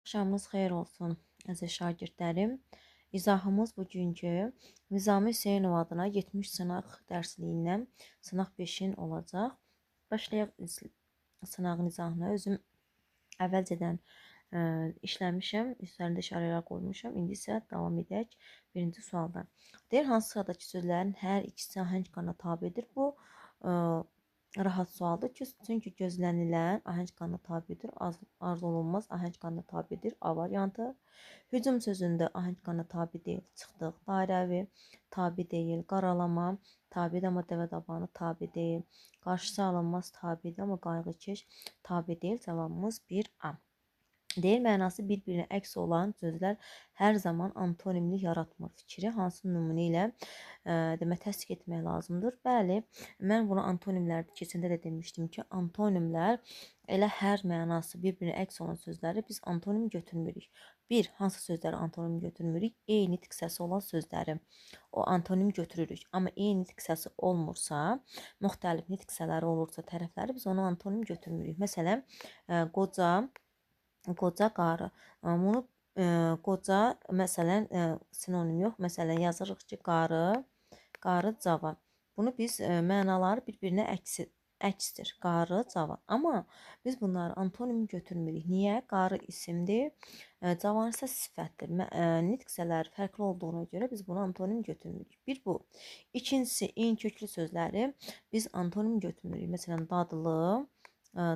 Axşamınız xeyir olsun, əziz şagirdlərim. İzahımız bugünkü Nizami Hüseynov adına 70 sınaq dərsliyindən sınaq 5-in olacaq. Başlayaq sınağın izahına. Özüm əvvəlcədən işləmişəm, üzərində işarələr qoymuşam. İndi isə davam edək birinci sualdan. Deyir, hansı sıradakı sözlərin hər ikisi ahəng qanuna tabedir? Bu rahat sualdır ki, çünki gözlənilən ahəng qanuna tabedir, arzu olunmaz ahəng qanuna tabedir. A variantı. Hücum sözündə ahəng qanuna tabe deyil, çıxdıq. Dairəvi tabe deyil, qaralama tabedir, amma dəvə dabanı tabe deyil. Qarşısı alınmaz tabedir, amma qayğıkeş tabe deyil. Cavabımız 1A. Deyir, mənası bir-birinə əks olan sözlər hər zaman antonimlik yaratmır. Fikri hansı nümunə ilə demək təsdiq etmək lazımdır? Bəli, mən bunu antonimlərdə keçəndə də demişdim ki, antonimlər elə hər mənası bir-birinə əks olan sözləri biz antonim götürmürük. Bir, hansı sözləri antonim götürmürük? Eyni tiksəsi olan sözləri o antonim götürürük. Amma eyni tiksəsi olmursa, müxtəlif tiksələri olursa tərəfləri biz onu antonim götürmürük. Məsələn, qoca qarı. Bunu qoca məsələn sinonim yox. Məsələn yazırıq ki, qarı cavan. Bunu biz mənaları bir-birinə əksdir. Qarı cavan. Amma biz bunları antonim götürmürük. Niyə? Qarı isimdir, cavan isə sifətdir. Nitqsələr fərqli olduğuna görə biz bunu antonim götürmürük. Bir bu. İkincisi, eyni köklü sözləri biz antonim götürmürük. Məsələn,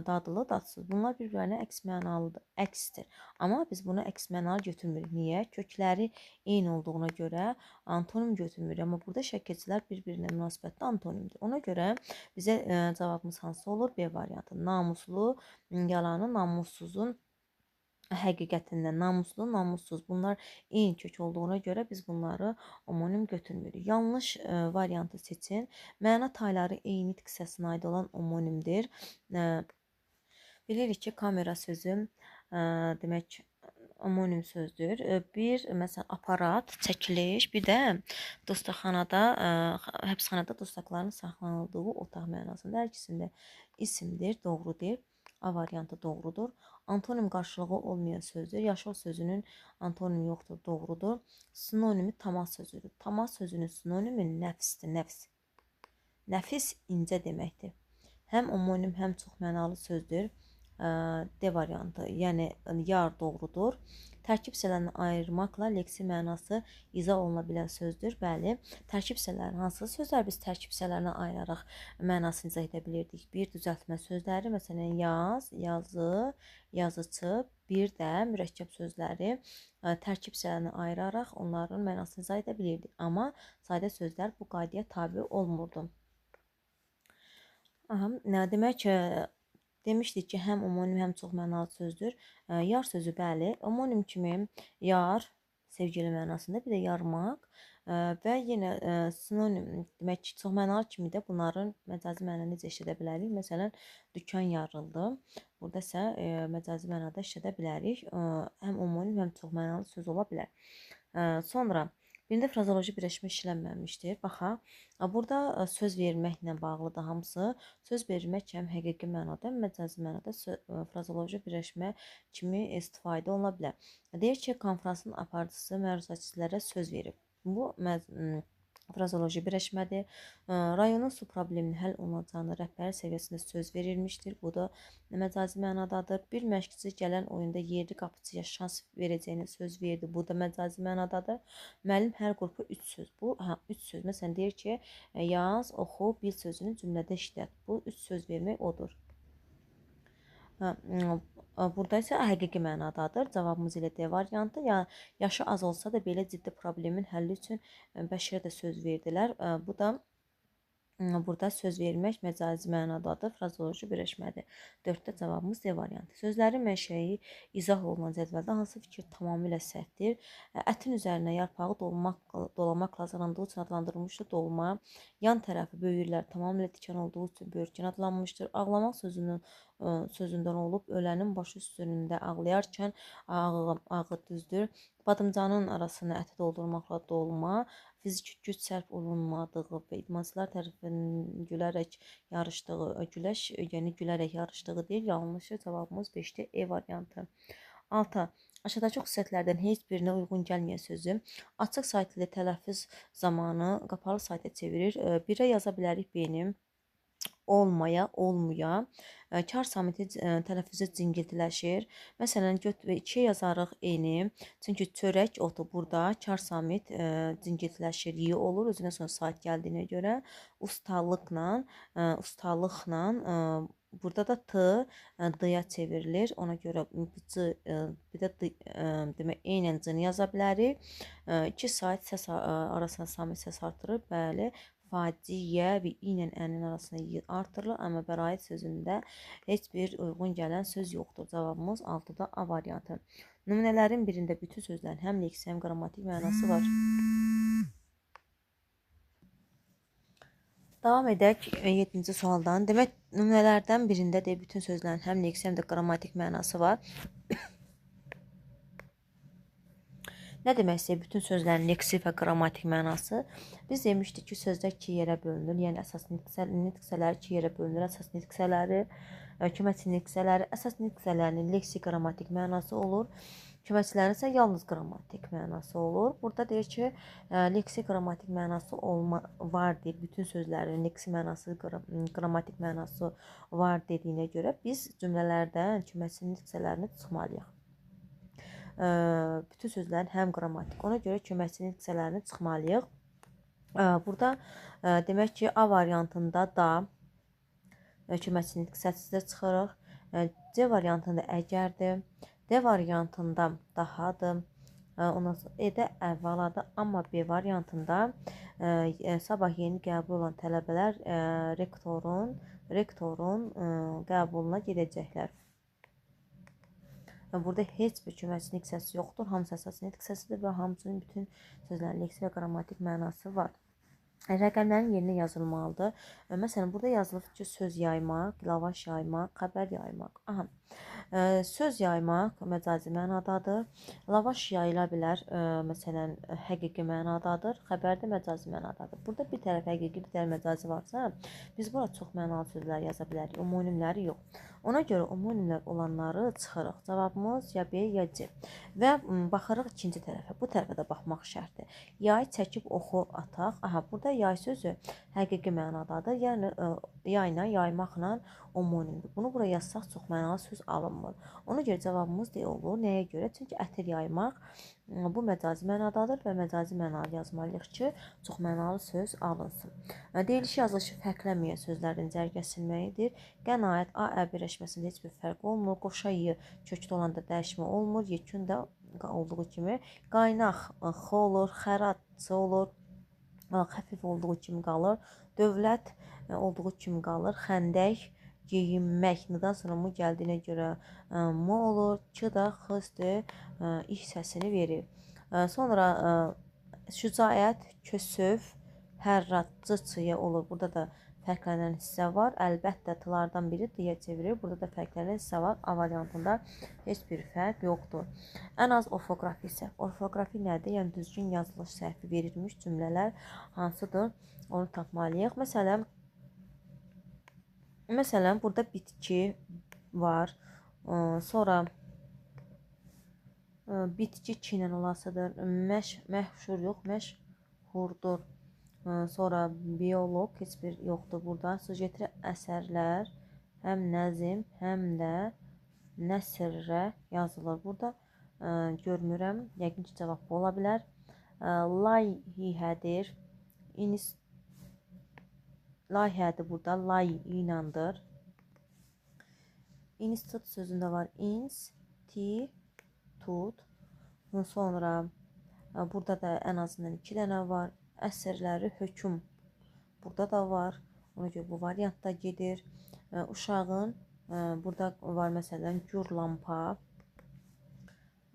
dadlı, dadsız. Bunlar bir-birinə əks mənalıdır, əksdir. Amma biz bunu əks mənalı götürmürük. Niyə? Kökləri eyni olduğuna görə antonim götürmürük. Amma burada şəklçilər bir-birinə münasibətdə antonimdir. Ona görə bizə cavabımız hansı olur? B variantı. Namuslu, yalanı, namussuzun həqiqətindən, namuslu, namussuz. Bunlar eyni kök olduğuna görə biz bunları homonim götürmürük. Yanlış variantı seçin. Məna tayları eyni tiksəsinə aid olan homonimdir. Bilirik ki, kamera sözü demək homonim sözdür. Bir, məsələn, aparat, çəkiliş, bir də dostaxanada, həbsxanada dustaqların saxlanıldığı otaq mənasında hər ikisində isimdir, doğrudur. A variantı doğrudur. Antonim qarşılığı olmayan sözdür. Yaşıl sözünün antonimi yoxdur, doğrudur. Sinonimi təmas sözüdür. Təmas sözünün sinonimi nəfsdir, nəfs. Nəfis incə deməkdir. Həm homonim, həm çox mənalı sözdür. D variantı, yəni yar doğrudur. Tərkib hissələrini ayırmaqla leksi mənası izah oluna bilən sözdür. Bəli, tərkib hissələri hansı sözlər biz tərkib hissələrini ayıraraq mənasını izah edə bilirdik? Bir, düzəltmə sözləri, məsələn, yaz, yazı, yazıcı, bir də mürəkkəb sözləri tərkib hissələrini ayıraraq onların mənasını izah edə bilirdik. Amma sadə sözlər bu qaydaya tabe olmurdu. Demək ki, demişdik ki, həm homonim, həm çox mənalı sözdür. Yar sözü, bəli, homonim kimi yar, sevgili mənasında, bir də yarmaq və yenə sinonim, demək ki, çox mənalı kimi də bunların məcazi mənada necə işlədə bilərik? Məsələn, dükan yarıldı. Burada isə məcazi mənada işlədə bilərik. Həm homonim, həm çox mənalı söz ola bilər. Sonra birində frazoloji birləşmə işlənməmişdir. Baxaq, burada söz verməklə bağlıdır hamısı. Söz vermək həm həqiqi mənada, həm məcazi mənada frazoloji birləşmə kimi istifadə oluna bilər. Deyir ki, konfransın aparıcısı məruzəçilərə söz verib. Bu frazoloji birləşmədir. Rayonun su probleminin həll olunacağını rəhbəri səviyyəsində söz verilmişdir. Bu da məcazi mənadadır. Bir məşqçi gələn oyunda yerli qapıcıya şans verəcəyinə söz verdi. Bu da məcazi mənadadır. Müəllim hər qrupa 3 söz. Bu 3 söz. Məsələn, deyir ki, yaz, oxu, bil sözünü cümlədə işlət. Bu 3 söz vermək odur. Burada isə həqiqi mənadadır. Cavabımız ilə D variantı. Yaşı az olsa da belə ciddi problemin həlli üçün bəşirə də söz verdilər. Bu da burada söz vermək məcazi mənadadır. Frazoloji birləşmədir. 4-də cavabımız D variantı. Sözlərin mənşəyi izah olunan cədvəldə hansı fikir tamamilə səhvdir? Ətin üzərinə yarpağı dolamakla hazırlandığı üçün adlandırılmışdır. Dolma. Yan tərəfi böyürlər tamamilə tikan olduğu üçün böyürkən adlanmışdır. Ağlamaq sözündən olub ölənin başı üstündə ağlayarkən ağı düzdür. Badımcanın arasına əti doldurmaqla dolma. Fiziki güc sərf olunmadığı və idmançılar tərəfindən gülərək yarışdığı deyil. Yanlışı cavabımız 5-də E variantı. 6. Aşağıdakı xüsusiyyətlərdən heç birinə uyğun gəlməyən sözü açıq sayt ilə tələffüz zamanı qapalı sayta çevirir. Birə yaza bilərik benim olmaya, olmuya. Kar samiti tələffüzü cingiltiləşir. Məsələn, və 2 yazarıq eni. Çünki çörək otu burada kar samit cingiltiləşir, yi olur. Özünə sonra sayt gəldiyinə görə ustalıqla burada da t d-ya çevrilir. Ona görə bir də demək eynən c-ni yaza bilərik. 2 sayt səs arasına samit səs artırır. Bəli. Faciə və ilə ənin arasında y artırılır, amma bəraət sözündə heç bir uyğun gələn söz yoxdur. Cavabımız 6-da A variantı. Nümunələrin birində bütün sözlərin həm leksik, həm qrammatik mənası var. Davam edək 7-ci sualdan. Demək, nümunələrdən birində də bütün sözlərin həm leksik, həm də qrammatik mənası var. Nə deməksə bütün sözlərin leksik və qrammatik mənası? Biz demişdik ki, sözlər 2 yerə bölünür. Yəni əsas nitq hissələri 2 yerə bölünür. Əsas nitq hissələri, köməkçi nitq hissələri. Əsas nitq hissələrinin leksik, qrammatik mənası olur. Köməkçilərin isə yalnız qrammatik mənası olur. Burada deyir ki, leksik, qrammatik mənası var deyir. Bütün sözlərin leksik mənası, qrammatik mənası var dediyinə görə biz cümlələrdən köməkçi nitq hissələrini çıxmalıyıq. Bütün sözlərin həm qrammatik. Ona görə köməkçi nitq hissələrini çıxmalıyıq. Burada demək ki, A variantında da köməkçi nitq hissəsində çıxırıq. C variantında əgərdir. D variantında dahadır. Ondan sonra E-də əvvəladır. Amma B variantında sabah yeni qəbul olan tələbələr rektorun qəbuluna gedəcəklər. Burada heç bir köməkçi nitq hissəsi yoxdur. Hamısı əsas nitq hissəsidir və hamısının bütün sözlərin leksik və qrammatik mənası var. Rəqəmlərin yerinə yazılmalıdır. Məsələn, burada yazılıb ki, söz yaymaq, lavaş yaymaq, xəbər yaymaq. Aha. Söz yaymaq məcazi mənadadır. Lavaş yayıla bilər, məsələn, həqiqi mənadadır. Xəbər də məcazi mənadadır. Burada bir tərəf həqiqi, bir tərəf məcazi varsa, biz bura çox mənalı sözlər yaza bilərik. Homonimləri yox. Ona görə homonimlər olanları çıxırıq. Cavabımız ya B, ya C. Və baxırıq ikinci tərəfə. Bu tərəfə də baxmaq şərtdir. Yay çəkib oxu ataq. Aha, burada yay sözü həqiqi mənadadır. Yəni yayla, yaymaqla homonimdir. Bunu bura yazsaq çox mənalı söz alınmır. Ona görə cavabımız D olur. Nəyə görə? Çünki ətir yaymaq bu məcazi mənadadır və məcazi mənalı yazmalıyıq ki, çox mənalı söz alınsın. Deyilişi yazılışı fərqlənməyən sözlərin cərgəsilməyidir. Qənaət A birləşməsində heç bir fərq olmur. Qoşa y kökdə olanda dəyişmə olmur. Yekun da olduğu kimi. Qaynaq x olur, xərat c olur. Xəfif olduğu kimi qalır. Dövlət olduğu kimi qalır. Xəndək, geyinmək, nıdan sonra mu gəldiyinə görə mu olur. Ki da xızdır, iş səsini verir. Sonra şücaət, kösöv, hərrat, c-çıya olur. Burada da fərqlənən hissə var. Əlbəttə t-lardan biri d-ya çevirir. Burada da fərqlənən hissə var. A variantında heç bir fərq yoxdur. Ən az orfoqrafi səhv. Orfoqrafi nədir? Yəni düzgün yazılış səhvi verilmiş cümlələr hansıdır? Onu tapmalıyıq. Məsələn, burada bitki var. Sonra bitki ki ilə olasıdır. Məşhur yox, məşhurdur. Sonra bioloq heç bir yoxdur burada. Süjetli əsərlər həm nəzm, həm də nəsrə yazılır. Burada görmürəm. Yəqin ki, cavab ola bilər. Layihədir. Layihədir burada. Lay ilandır. İnstitut sözündə var. İnstitut. Sonra burada da ən azından 2 dənə var. Əsərləri hökm. Burada da var. Ona görə bu variantda gedir. Uşağın burada var məsələn gür lampa.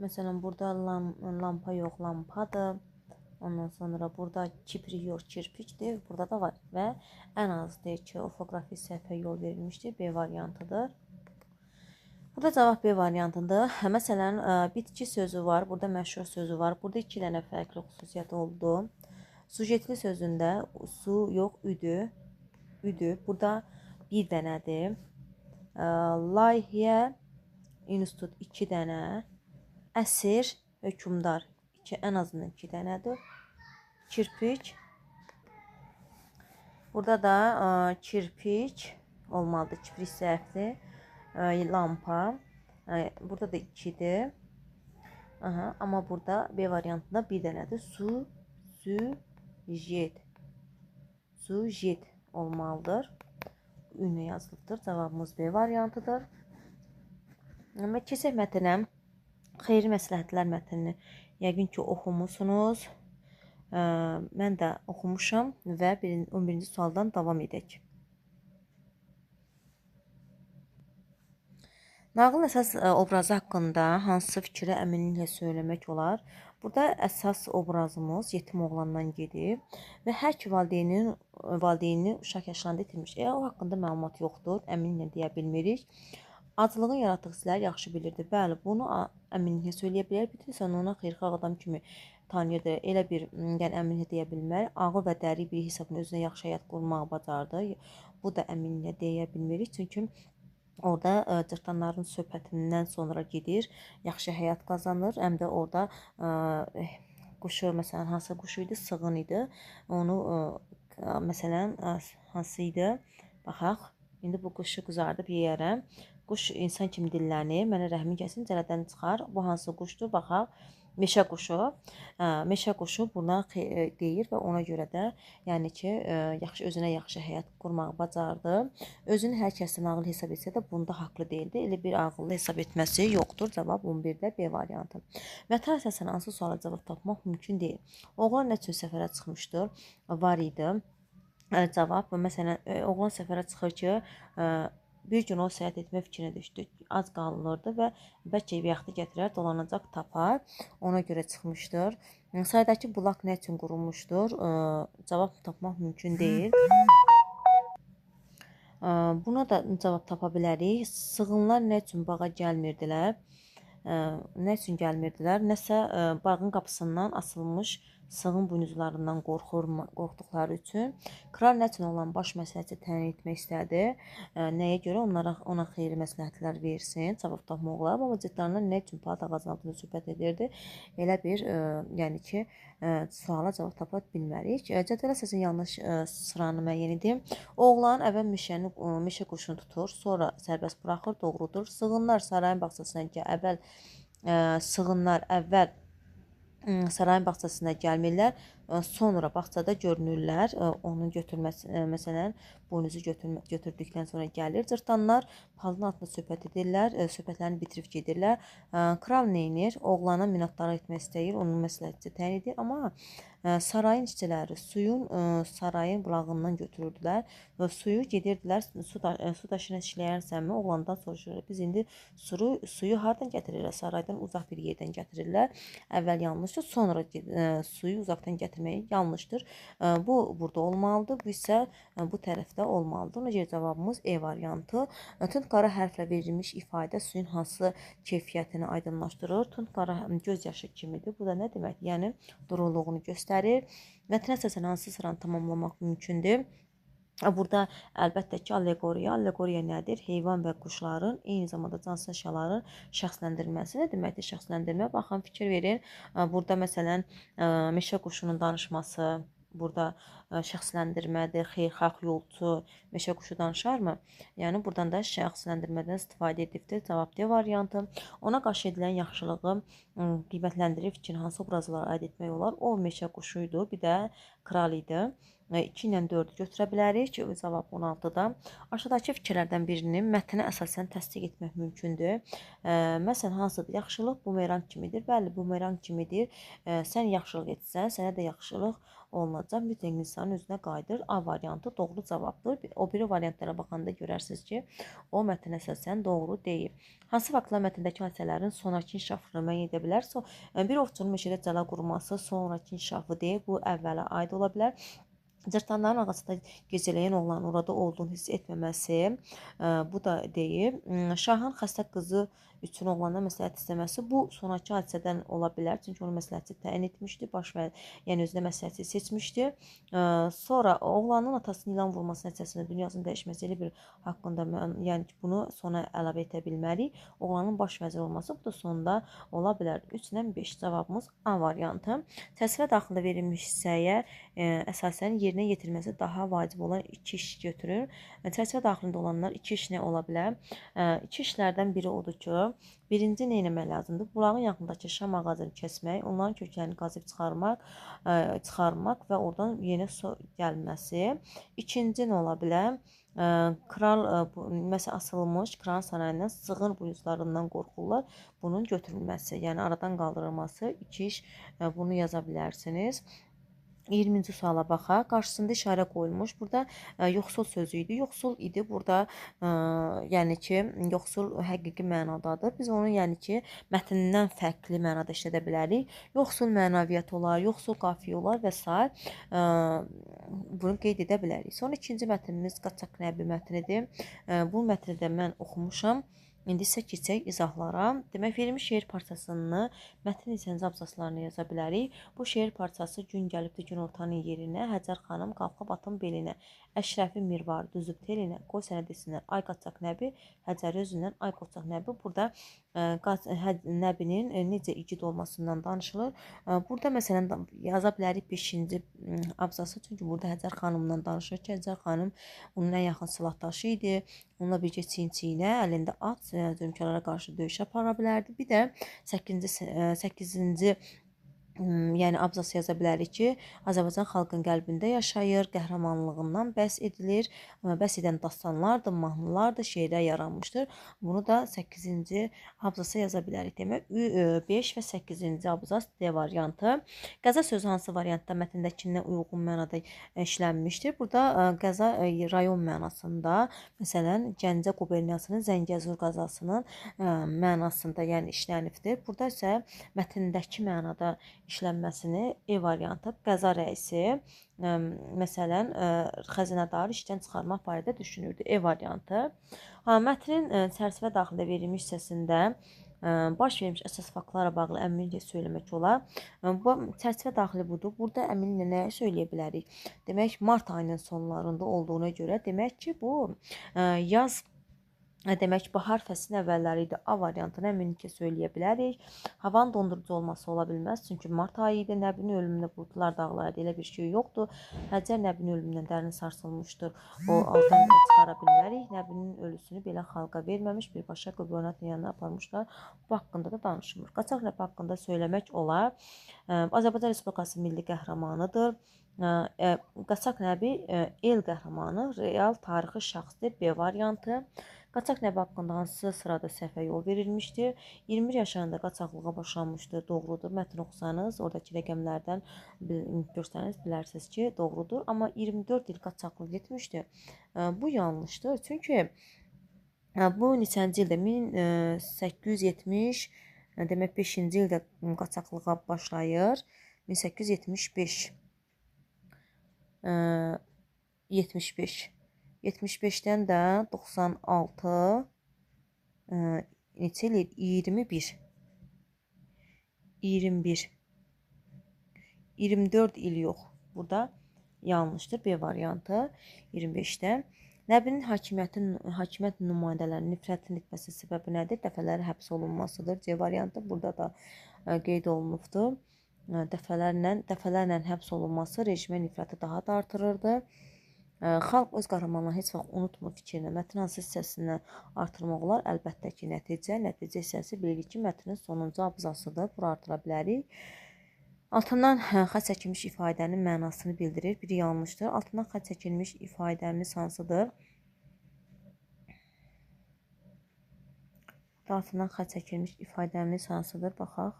Məsələn burada lampa yox, lampadır. Ondan sonra burada kiprik yox, kirpikdir. Burada da var və ən az deyir ki, orfoqrafi səhvə yol verilmişdir. B variantıdır. Burada cavab B variantıdır. Məsələn, bitki sözü var. Burada məşhur sözü var. Burada 2 dənə fərqli xüsusiyyət oldu. Sujetli sözündə su yox, üdü. Burada bir dənədir. Layihə, institut 2 dənə. əsir, hökmdar. Ən azından 2 dənədir. Kirpiç. Burada da kirpiç olmalıdır. Kibrit zərfli. Lampa. Burada da 2-dir. Amma burada B variantında bir dənədir. Sujet. Sujet olmalıdır. Ünlü yazılıbdır. Cavabımız B variantıdır. Keçək mətnə. Xeyri məsləhətlər mətnini yəqin ki oxumusunuz. Mən də oxumuşam və 11-ci sualdan davam edək. Nağılın əsas obrazı haqqında hansı fikri əminliklə söyləmək olar? Burada əsas obrazımız yetim oğlandan gedib və hər iki valideyni uşaq yaşlarında itirmiş. O haqqında məlumat yoxdur, əminliklə deyə bilmirik. Aclığın yaratdığı hissləri yaxşı bilirdi. Bəli, bunu əminliklə söyləyə bilər. Bütün ona xeyirxah adam kimi tanıyırdı. Elə bir əminliklə deyə bilmir. Ağıl və dəri bir hesabını özünə yaxşı həyat qurmağı bacardı. Bu da əminliklə deyə bilmirik. Çünki orada cırtdanların söhbətindən sonra gedir, yaxşı həyat qazanır. Həm də orada quşu, məsələn, hansı quşu idi? Sığın idi. Onu, məsələn, hansı idi? Baxaq, indi bu quşu qızardıb yeyərəm. Quş insan kimi dillənir, mənə rəhmi gəlsin, cələdən çıxar. Bu hansı quşdur? Baxaq. Meşə quşu. Meşə quşu buna deyir və ona görə də, yəni ki, özünə yaxşı həyat qurmağı bacardı. Özünü hər kəsin ağıllı hesab etsə də bunda haqlı deyildi. Elə bir ağıllı hesab etməsi yoxdur. Cavab 11-də B variantı. Mətn əsasən hansı suala cavab tapmaq mümkün deyil. Oğlan nə üçün səfərə çıxmışdır? Var idi. Cavab, məsələn, oğlan səfərə çıxır ki, bir gün o səyahət etmə fikrinə düşdü. Az qalınırdı və bəlkə yaxtı gətirər, dolanacaq tapar. Ona görə çıxmışdır. Saydakı bulaq nə üçün qurulmuşdur? Cavab tapmaq mümkün deyil. Buna da cavab tapa bilərik. Sığınlar nə üçün bağa gəlmirdilər? Nə üçün gəlmirdilər? Nəsə bağın qapısından asılmış sığın buynuzlarından qorxduqları üçün. Kral nə üçün olan baş məsləhətçi təyin etmək istədi? Nəyə görə? Ona xeyri məsləhətlər versin. Cavab tapmaq olar. Amma cırtdanlar nə üçün paltar ağacının altında söhbət edirdi? Elə bir, yəni ki, suala cavab tapa bilmərik. Cədvələ səsin yanlış sıranı müəyyən edin. Oğlan əvvəl meşə quşunu tutur, sonra sərbəst buraxır, doğrudur. Sığınlar sarayın bağçasına gəlmirlər, sonra bağçada görünürlər. Onun götürməsi, məsələn, boynuzu götürdükdən sonra gəlir. Cırtdanlar palın altında söhbət edirlər, söhbətlərini bitirib gedirlər. Kral neynir? Oğlana minnətdarlıq etmək istəyir, onun məsləhətçi təyin edir, amma sarayın işçiləri sarayın bulağından götürürdülər. Suyu gedirdilər, su daşına işləyərsənmi? Oğlandan soruşurlar. Biz indi suyu hardan gətirirlər? Saraydan uzaq bir yerdən gətirirlər. Əvvəl yanlışdır, sonra suyu uzaqdan gətirməyi yanlışdır. Bu burada olmalıdır, bu isə bu tərəfdə olmalıdır. Ona görə cavabımız E variantı. Tünd qara hərflə verilmiş ifadə suyun hansı keyfiyyətini aydınlaşdırır? Tünd qara göz yaşı kimidir. Bu da nə deməkdir? Yəni duruluğunu göstərir. Mətnə əsasən hansı sıranı tamamlamaq mümkündür? Burada əlbəttə ki, allegoriya nədir? Heyvan və quşların, eyni zamanda cansız əşyaların şəxsləndirilməsi. Nə deməkdir şəxsləndirmə? Baxın, fikir verin. Burada məsələn meşə quşunun danışması, burada şəxsləndirmədir. Xeyirxah yolçu meşə quşu danışarmı? Yəni buradan da şəxsləndirmədən istifadə edibdir. Cavab D variantı. Ona qarşı edilən yaxşılığı qiymətləndirib fikrin hansı obrazları aid etmək olar? O meşə quşu idi, bir də kral idi. 2 ilə 4-ü götürə bilərik. Cavab 16-da. Aşağıdakı fikirlərdən birini mətnə əsasən təsdiq etmək mümkündür. Məsələn, hansıdır? Yaxşılıq bumerang kimidir. Bəli, bumerang kimidir. Sən yaxşılıq etsən, sənə də yaxşılıq olunacaq. Mütləq insanın özünə qayıdır. A variantı doğru cavabdır. O biri variantlara baxanda görərsiniz ki, o mətnə əsasən doğru deyil. Hansı faktlar mətndəki hadisələrin sonrakı inkişafını müəyyən edə bilər? Bir ovçunun meşədə cəla qurması sonrakı inkişafı deyil. Bu əvvələ aid ola bilər. Cırtdanların ağacında gecələyən oğlanın orada olduğunu hiss etməməsi, bu da deyib. Şahın xəstə qızı üçün oğlandan məsləhət istəməsi bu sonrakı hadisədən ola bilər. Çünki onu məsləhətçi təyin etmişdi, yəni özünə məsləhətçi seçmişdi. Sonra oğlanın atasının ilan vurması nəticəsində dünyasının dəyişməsi elə bir haqqında yəni ki, bunu sona əlavə edə bilmərik. Oğlanın baş vəzir olması bu da sonda ola bilər. 3-dən 5 cavabımız A variantı. Təsvirə daxildə verilmiş hissəyə əsasən yerinə yetirilməsi daha vacib olan 2 iş götürür. Çərçivə daxilində olanlar 2 iş nə ola bilər? 2 işlərdən biri odur ki, birinci nə etmək lazımdır? Bulağın yaxındakı şam ağacını kəsmək, onların köklərini qazıb çıxarmaq və oradan yeni su gəlməsi. İkinci nə ola bilər? Kral məsələn asılmış kran sarayının sığın buynuzlarından qorxurlar. Bunun götürülməsi, yəni aradan qaldırılması 2 iş, bunu yaza bilərsiniz. 20-ci suala baxaq. Qarşısında işarə qoyulmuş. Burada yoxsul sözü idi. Yoxsul idi. Burada yəni ki, yoxsul həqiqi mənadadır. Biz onu yəni ki, mətnindən fərqli mənada işlədə bilərik. Yoxsul mənəviyyat olar, yoxsul qafiyə olar və s. Bunu qeyd edə bilərik. Sonra ikinci mətnimiz Qaçaq Nəbi mətnidir. Bu mətni də mən oxumuşam. İndi isə keçək izahlara. Demək, verilmiş şeir parçasını mətnin neçənci abzaslarını yaza bilərik. Bu şeir parçası gün gəlibdi gün ortanın yerinə, Həcər xanım qalxıb atın belinə, Əşrəfi Mirvar düzüb telinə, qoy sənə desinlər, ay Qaçaq Nəbi, Həcəri özündən, ay Qaçaq Nəbi. Burada Nəbinin necə igid olmasından danışılır. Burada məsələn yaza bilərik 5-ci abzası, çünki burada Həcər xanımdan danışır ki, Həcər xanım onun ən yaxın silahdaşı idi. Onunla birgə çiyin-çiyinə, əlində at zülmkarlara qarşı döyüş apara bilərdi. Bir də 8-ci yəni abzası yaza bilərik ki, Azərbaycan xalqın qəlbində yaşayır, qəhrəmanlığından bəhs edilir, bəhs edən dastanlardır, mahnılardır, şeirlər yaranmışdır. Bunu da 8-ci abzasa yaza bilərik. Demək, 5 və 8-ci abzas D variantı. Qəza sözü hansı variantda mətndəkindən uyğun mənada işlənmişdir? Burada qəza rayon mənasında, məsələn, Gəncə quberniyasının Zəngəzur qəzasının mənasında, yəni işlənibdir. Burada isə mətndəki mənada işlənməsini E variantı, qəza rəisi məsələn xəzinədarı işdən çıxarmaq barədə düşünürdü. E variantı. Mətnin çərçivə daxilində verilmiş hissəsində baş vermiş əsas faktlarla bağlı əminliklə söyləmək olar. Bu çərçivə daxili budur. Burada əminliklə nə söyləyə bilərik? Demək, mart ayının sonlarında olduğuna görə demək ki, bu yaz demək, bahar fəslinin əvvəlləri idi. A variantını əminliklə söyləyə bilərik. Havanın dondurucu olması ola bilməz. Çünki mart ayı idi. Nəbinin ölümündə buludlar dağlardı. Elə bir şey yoxdur. Həcər Nəbinin ölümündən dərin sarsılmışdır. O altdan çıxara bilmərik. Nəbinin ölüsünü belə xalqa verməmiş, birbaşa qubernatın yanına aparmışlar. Bu haqqında da danışılır. Qaçaq Nəbi haqqında söyləmək olar. Azərbaycan Respublikası milli qəhrəmanıdır. Qaçaq Nəbi el qəhrəmanı, real tarixi şəxsdir. B variantı. Qaçaq Nəbi haqqında hansı sırada səhvə yol verilmişdir? 21 yaşlarında qaçaqlığa başlanmışdır, doğrudur. Mətn oxusanız, oradakı rəqəmlərdən görsəniz, bilərsiniz ki, doğrudur. Amma 24 il qaçaqlıq etmişdir. Bu yanlışdır. Çünki bu neçənci ildə? 1870, demək 5-ci ildə qaçaqlığa başlayır. 1875. 75-dən də 96 neçə il? 21 24 il yox. Burada yanlışdır. B variantı 25-də. Nəbinin hakimiyyət nümayəndələrinin nifrətin etməsi səbəbi nədir? Dəfələri həbs olunmasıdır. C variantı burada da qeyd olunubdur. Dəfələrlə həbs olunması rejimə nifrəti daha da artırırdı. Xalq öz qəhrəmanlarını heç vaxt unutmur fikrinə. Mətnin hansı hissəsindən artırmaq olar? Əlbəttə ki, nəticə hissəsi bilirik ki, mətnin sonuncu abzasıdır. Bura artıra bilərik. Altından xətt çəkilmiş ifadənin mənasını bildirir. Biri yanlışdır. Altından xətt çəkilmiş ifadəmiz hansıdır? Altından xətt çəkilmiş ifadəmiz hansıdır? Baxaq.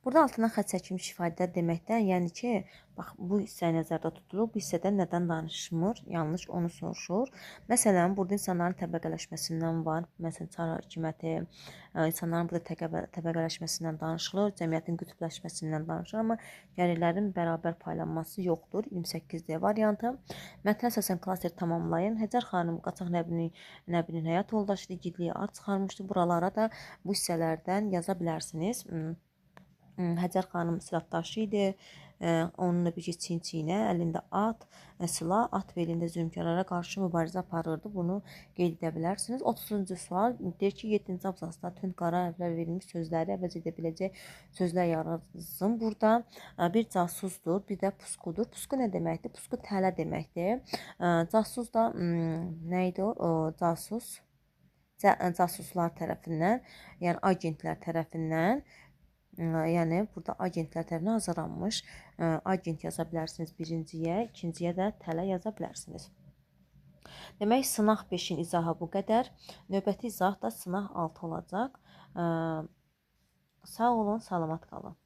Burada altından xətt çəkilmiş ifadələr deməkdən, yəni ki, bax bu hissə nəzərdə tutulub, bu hissədə nədən danışmır, yanlış onu soruşur. Məsələn, burada insanların təbəqələşməsindən var. Məsələn, çar hökuməti, insanların burada təbəqələşməsindən danışılır, cəmiyyətin qütbləşməsindən danışılır, amma gəlirlərin bərabər paylanması yoxdur. 28D variantı. Mətnə əsasən klaster tamamlayın. Həcər xanım qaçaq Nəbinin həyat yoldaşı igidliyi ad çıxarmışdı. Buralara da bu hissələrdən yaza bilərsiniz. Həcər xanım silahdaşı idi. Onunla birgə çiyin-çiyinə, əlində at, silah, at belində zülmkarlara qarşı mübarizə aparırdı. Bunu qeyd edə bilərsiniz. 30-cu sual deyir ki, 7-ci abzasda tünd qara hərflər verilmiş sözləri əvəz edə biləcək sözlər yazın. Burada bir casusdur, bir də puskudur. Pusku nə deməkdir? Pusku tələ deməkdir. Casus da nə idi o? Casus casuslar tərəfindən, yəni agentlər tərəfindən, yəni burada agentlər tərəfindən hazırlanmış agent yaza bilərsiniz birinciyə, ikinciyə də tələ yaza bilərsiniz. Demək, sınaq 5-in izahı bu qədər. Növbəti izah da sınaq 6 olacaq. Sağ olun, salamat qalın.